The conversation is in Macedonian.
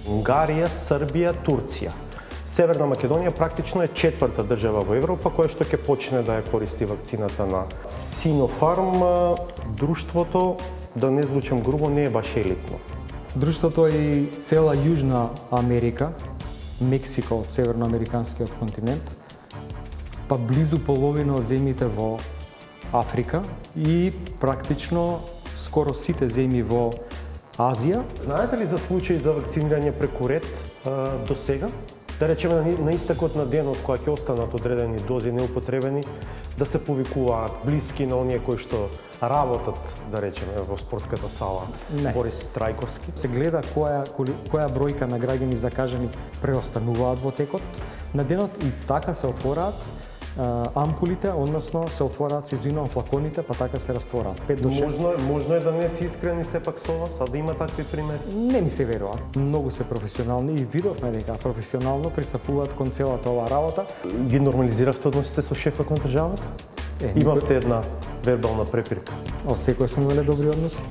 Унгарија, Србија, Турција. Северна Македонија практично е четврта држава во Европа која што ќе почне да ја користи вакцината на Синофарм. Друштвото, да не звучам грубо, не е баш елитно. Друштвото е и цела Јужна Америка, Мексико од северноамериканскиот континент, па близу половина од земјите во Африка и практично скоро сите земји во Азија. Знаете ли за случаи за вакцинирање преку ред до сега? Да речеме на истекот на денот кога ќе останат одредени дози неупотребени, да се повикуваат блиски на оние кои што работат, да речеме, во спортската сала. Не. Борис Трајковски. Се гледа која бројка на граѓани закажани преостануваат во текот на денот и така се отвораат ампулите, односно се отвораат, се извинувам, флаконите, па така се раствораат. 5 до 6. Можно е да не се искрени сепак со вас, а да има такви примери? Не ми се верува. Многу се професионални и видовме дека професионално пристапуваат кон целата оваа работа. Ги нормализиравте односите со шефот на државата? Имавте една вербална препирка? Од секој сме имале добри односи.